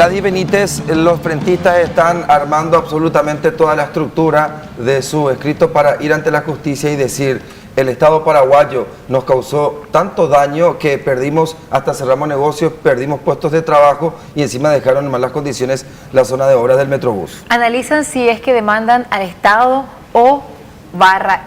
Gladys Benítez, los frentistas están armando absolutamente toda la estructura de su escrito para ir ante la justicia y decir: el Estado paraguayo nos causó tanto daño que perdimos, hasta cerramos negocios, perdimos puestos de trabajo y encima dejaron en malas condiciones la zona de obras del Metrobús. Analizan si es que demandan al Estado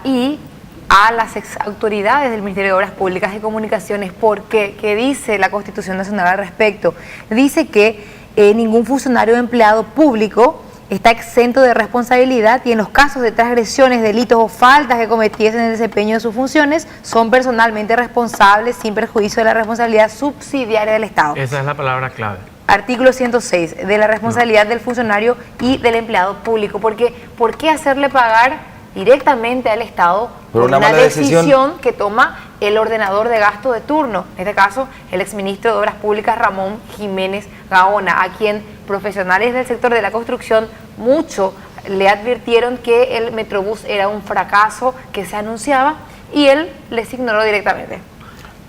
y a las autoridades del Ministerio de Obras Públicas y Comunicaciones. Porque, ¿qué dice la Constitución Nacional al respecto? Dice que ningún funcionario o empleado público está exento de responsabilidad y en los casos de transgresiones, delitos o faltas que cometiesen en el desempeño de sus funciones son personalmente responsables sin perjuicio de la responsabilidad subsidiaria del Estado. Esa es la palabra clave. Artículo 106, de la responsabilidad del funcionario y del empleado público. Porque, ¿por qué hacerle pagar directamente al Estado por una decisión que toma el ordenador de gasto de turno? En este caso, el exministro de Obras Públicas, Ramón Jiménez Gaona, a quien profesionales del sector de la construcción mucho le advirtieron que el Metrobús era un fracaso que se anunciaba y él les ignoró directamente.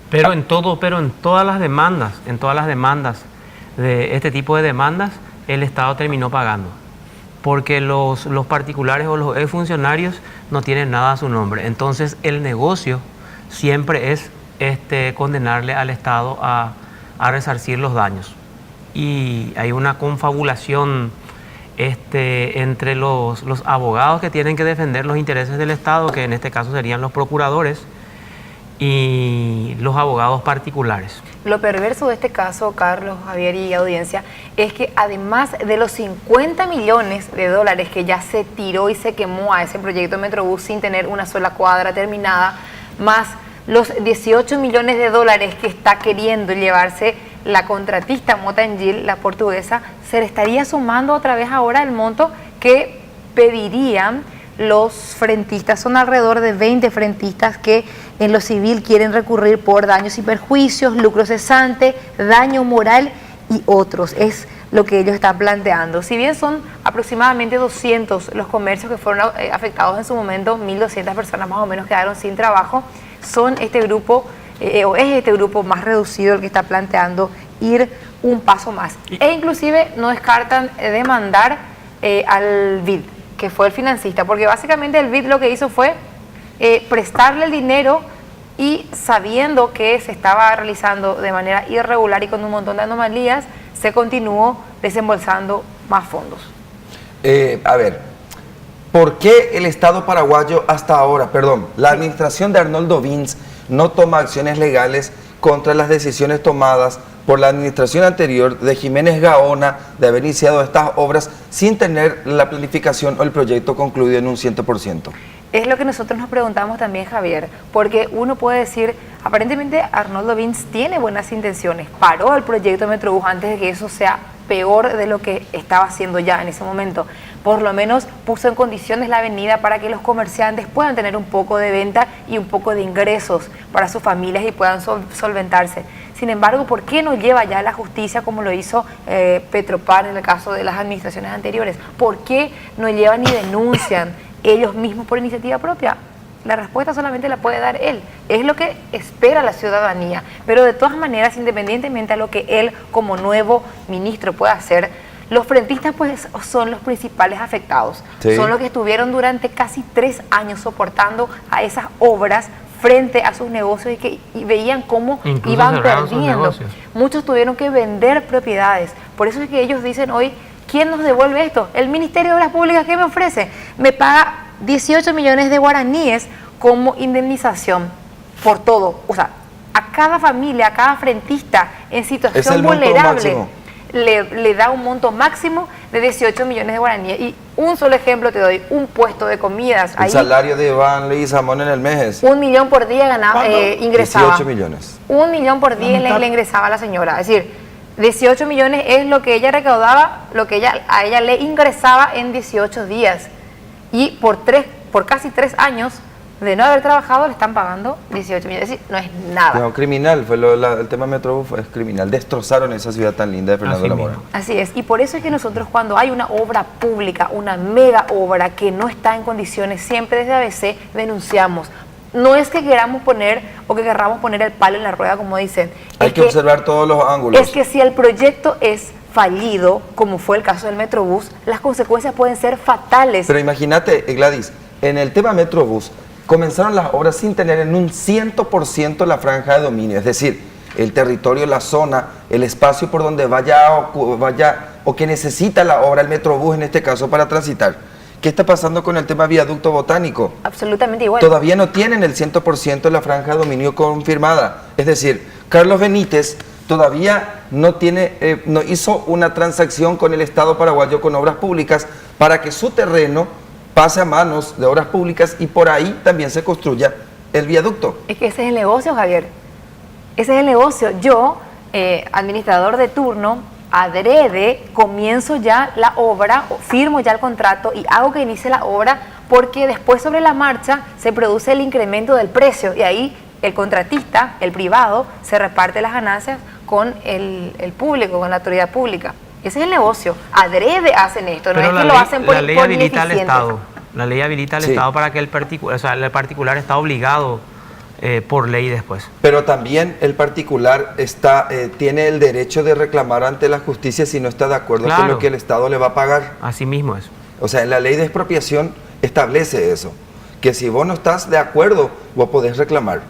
Pero en todas las demandas de este tipo de demandas, el Estado terminó pagando. Porque los particulares o los exfuncionarios no tienen nada a su nombre. Entonces el negocio siempre es condenarle al Estado a resarcir los daños. Y hay una confabulación entre los abogados que tienen que defender los intereses del Estado, que en este caso serían los procuradores, y los abogados particulares. Lo perverso de este caso, Carlos, Javier y audiencia, es que además de los 50 millones de dólares que ya se tiró y se quemó a ese proyecto Metrobús sin tener una sola cuadra terminada, más los 18 millones de dólares que está queriendo llevarse la contratista Mota-Engil, la portuguesa, se le estaría sumando otra vez ahora el monto que pedirían los frentistas. Son alrededor de 20 frentistas que en lo civil quieren recurrir por daños y perjuicios, lucro cesante, daño moral y otros. Es lo que ellos están planteando. Si bien son aproximadamente 200 los comercios que fueron afectados en su momento, 1.200 personas más o menos quedaron sin trabajo, son este grupo, o es este grupo más reducido el que está planteando ir un paso más. E inclusive no descartan demandar al BID, que fue el financista, porque básicamente el BID lo que hizo fue prestarle el dinero y sabiendo que se estaba realizando de manera irregular y con un montón de anomalías, se continuó desembolsando más fondos. A ver, ¿por qué el Estado paraguayo hasta ahora, la administración de Arnoldo Vince no toma acciones legales contra las decisiones tomadas por la administración anterior de Jiménez Gaona de haber iniciado estas obras sin tener la planificación o el proyecto concluido en un 100%? Es lo que nosotros nos preguntamos también, Javier, porque uno puede decir, aparentemente Arnoldo Vince tiene buenas intenciones, paró el proyecto Metrobús antes de que eso sea peor de lo que estaba haciendo ya en ese momento. Por lo menos puso en condiciones la avenida para que los comerciantes puedan tener un poco de venta y un poco de ingresos para sus familias y puedan solventarse. Sin embargo, ¿por qué no lleva ya a la justicia como lo hizo Petropar en el caso de las administraciones anteriores? ¿Por qué no llevan ni denuncian ellos mismos por iniciativa propia? La respuesta solamente la puede dar él. Es lo que espera la ciudadanía. Pero de todas maneras, independientemente a lo que él como nuevo ministro pueda hacer, los frentistas pues son los principales afectados. Sí. Son los que estuvieron durante casi 3 años soportando a esas obras frente a sus negocios y veían cómo incluso iban perdiendo. Muchos tuvieron que vender propiedades. Por eso es que ellos dicen hoy, ¿quién nos devuelve esto? El Ministerio de Obras Públicas, ¿qué me ofrece? Me paga 18 millones de guaraníes como indemnización por todo. O sea, a cada familia, a cada frentista en situación vulnerable le da un monto máximo de 18 millones de guaraníes. Y un solo ejemplo te doy, un puesto de comidas. El salario de Iván Luis Samón en el mes. 1 millón por día ganaba, ingresaba. 18 millones. 1 millón por día le ingresaba a la señora. Es decir, 18 millones es lo que ella recaudaba, lo que a ella le ingresaba en 18 días. Y por casi 3 años de no haber trabajado le están pagando 18 millones. Es decir, no es nada. No, criminal, el tema Metrobús es criminal. Destrozaron esa ciudad tan linda de Fernando Lamora. Así es, y por eso es que nosotros cuando hay una obra pública, una mega obra que no está en condiciones, siempre desde ABC denunciamos. No es que queramos poner o que querramos poner el palo en la rueda, como dicen. Hay que observar todos los ángulos. Es que si el proyecto es fallido, como fue el caso del Metrobús, las consecuencias pueden ser fatales. Pero imagínate, Gladys, en el tema Metrobús, comenzaron las obras sin tener en un 100% la franja de dominio, es decir, el territorio, la zona, el espacio por donde vaya o que necesita la obra, el Metrobús en este caso, para transitar. ¿Qué está pasando con el tema viaducto botánico? Absolutamente igual. Todavía no tienen el 100% de la franja de dominio confirmada. Es decir, Carlos Benítez todavía no tiene, no hizo una transacción con el Estado paraguayo con obras públicas para que su terreno pase a manos de obras públicas y por ahí también se construya el viaducto. Es que ese es el negocio, Javier. Ese es el negocio. Yo, administrador de turno, adrede, comienzo ya la obra, firmo ya el contrato y hago que inicie la obra porque después sobre la marcha se produce el incremento del precio y ahí el contratista, el privado, se reparte las ganancias con el público, con la autoridad pública. Ese es el negocio. Adrede hacen esto, pero no es que lo hacen por la ley habilita al ineficientes. Estado. La ley habilita al Sí. Estado para que el particular está obligado por ley después. Pero también el particular tiene el derecho de reclamar ante la justicia si no está de acuerdo con Claro. lo que el Estado le va a pagar. Así mismo es. O sea, la ley de expropiación establece eso, que si vos no estás de acuerdo, vos podés reclamar.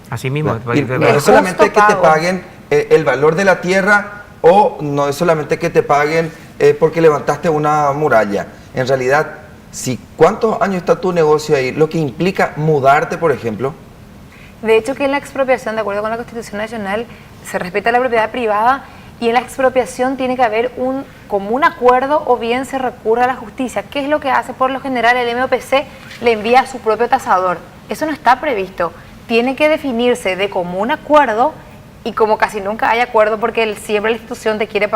Así mismo. Y no es solamente que te pago. paguen el valor de la tierra o no es solamente que te paguen porque levantaste una muralla. En realidad, ¿cuántos años está tu negocio ahí? Lo que implica mudarte, por ejemplo. De hecho, que en la expropiación, de acuerdo con la Constitución Nacional, se respeta la propiedad privada y en la expropiación tiene que haber un común acuerdo o bien se recurre a la justicia. ¿Qué es lo que hace? Por lo general, el MOPC le envía a su propio tasador. Eso no está previsto. Tiene que definirse de común acuerdo y como casi nunca hay acuerdo porque siempre la institución le quiere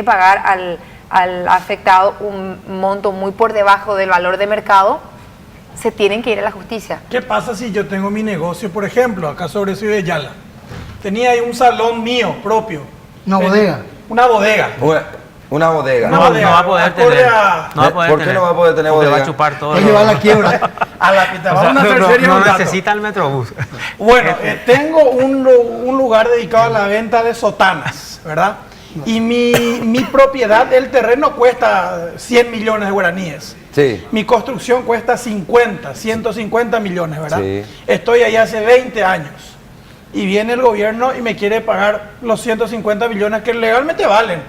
pagar al afectado un monto muy por debajo del valor de mercado, se tienen que ir a la justicia. ¿Qué pasa si yo tengo mi negocio, por ejemplo, acá sobre Ciudad de Yala? Tenía ahí un salón mío propio. Una bodega. Una bodega. Una bodega. Una No, bodega, no va a poder acorde tener. a- No va a poder ¿Por qué tener, no va a poder tener porque bodega? va a chupar todo. Va a llevar la quiebra. a la pita. O Vamos sea, a hacer serio no un rato. necesita el Metrobús. Bueno, tengo un lugar dedicado a la venta de sotanas, ¿verdad? Y mi propiedad, el terreno cuesta 100 millones de guaraníes. Sí. Mi construcción cuesta 150 millones, ¿verdad? Sí. Estoy ahí hace 20 años. Y viene el gobierno y me quiere pagar los 150 millones que legalmente valen.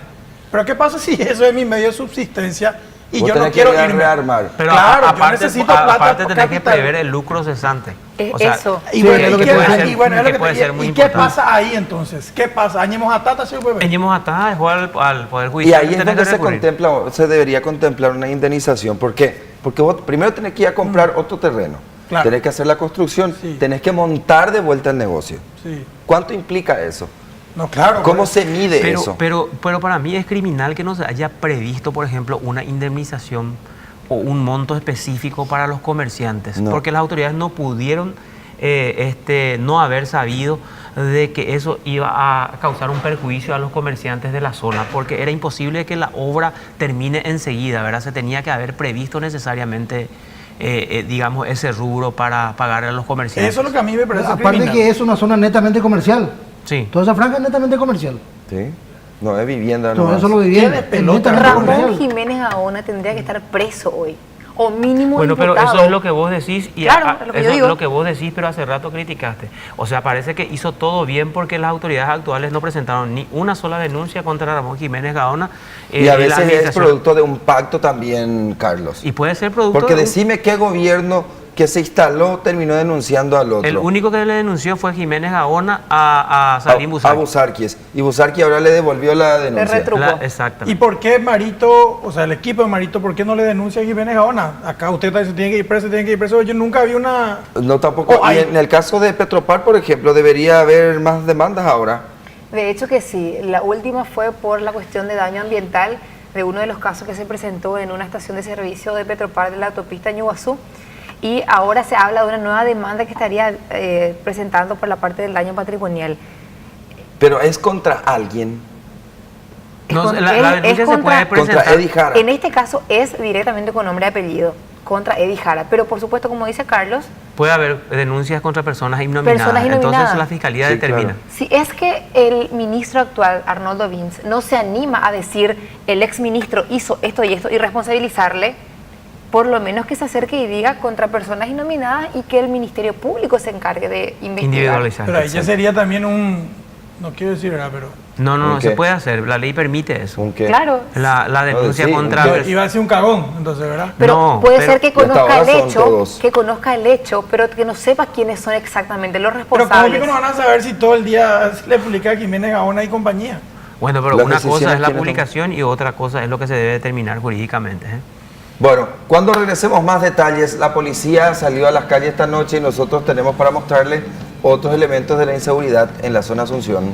Pero ¿qué pasa si eso es mi medio de subsistencia y Vos yo no tenés quiero que irme? rearmar. Pero Claro, aparte, yo necesito plata aparte por tenés que capital. prever el lucro cesante. Es O sea, eso. Y Sí, bueno, es lo ¿y que qué puede pasa? ser- Y bueno, es lo que que puede te- ser muy ¿y qué importante. pasa ahí entonces? ¿Qué pasa? ¿Añemos a Tata, señor Bebé? Venimos hasta es jugar al Poder Y Judicial. ahí es tenés donde que recurrir. se debería contemplar una indemnización. ¿Por qué? Porque vos primero tenés que ir a comprar otro terreno. Claro. Tenés que hacer la construcción, Sí. tenés que montar de vuelta el negocio. Sí. ¿Cuánto implica eso? No, claro. ¿Cómo pues. se mide eso? Pero para mí es criminal que no se haya previsto, por ejemplo, una indemnización o un monto específico para los comerciantes, No. porque las autoridades no pudieron no haber sabido de que eso iba a causar un perjuicio a los comerciantes de la zona, porque era imposible que la obra termine enseguida, ¿verdad? Se tenía que haber previsto necesariamente, digamos, ese rubro para pagar a los comerciantes. Eso es lo que a mí me parece Aparte criminal. que es una zona netamente comercial. Sí. Toda esa franja es netamente comercial. ¿Sí? No es vivienda Todo nomás. eso lo vivienda. Tiene Es pelota, netamente Ramón comercial. Jiménez Gaona tendría que estar preso hoy, o mínimo Bueno, pero imputado. eso es lo que vos decís y Claro, es lo que yo eso digo. es lo que vos decís, pero hace rato criticaste. O sea, parece que hizo todo bien porque las autoridades actuales no presentaron ni una sola denuncia contra Ramón Jiménez Gaona. Y a de la veces es administración. producto de un pacto también, Carlos. Y puede ser producto Porque de un- decime qué gobierno que se instaló terminó denunciando al otro. el único que le denunció fue Jiménez Gaona a Salim a Busari. Busarquis. Y Busarquis ahora le devolvió la denuncia. retrucó. ¿Y Exactamente. por qué Marito, o sea, el equipo de Marito, por qué no le denuncia a Jiménez Gaona? Acá usted se tiene que ir preso, tiene que ir preso. Yo nunca vi una... No, tampoco. Oh, y hay- en el caso de Petropar, por ejemplo, debería haber más demandas ahora. De hecho que sí, la última fue por la cuestión de daño ambiental de uno de los casos que se presentó en una estación de servicio de Petropar de la autopista Ñuguazú y ahora se habla de una nueva demanda que estaría presentando por la parte del daño patrimonial. Pero es contra alguien. No, con- la es denuncia se contra- puede presentar. Contra Eddie Jara. En este caso es directamente con nombre y apellido. contra Eddie Jara. Pero por supuesto, como dice Carlos, Puede haber denuncias contra personas innominadas. Personas innominadas. Entonces la fiscalía Sí, determina. claro. si es que el ministro actual, Arnoldo Vince, no se anima a decir el exministro hizo esto y esto y responsabilizarle, por lo menos que se acerque y diga contra personas innominadas y que el Ministerio Público se encargue de investigar. Individualizar. Pero ahí ya sería también no quiero decir, ¿verdad? Pero No ¿Un se qué? puede hacer. La ley permite eso. ¿Un qué? Claro, La denuncia sí, contra... un qué. iba a ser un cagón, entonces, ¿verdad? pero No, puede pero- ser que y hasta conozca ahora el son hecho, todos. que conozca el hecho, pero que no sepa quiénes son exactamente los Pero ¿cómo responsables. que no van a saber si todo el día le publica a Jiménez Gaona y compañía? Bueno, pero Las una cosa decisiones es la quiénes publicación y otra cosa es lo que se debe determinar jurídicamente. Bueno, cuando regresemos más detalles, la policía salió a las calles esta noche y nosotros tenemos para mostrarles otros elementos de la inseguridad en la zona Asunción.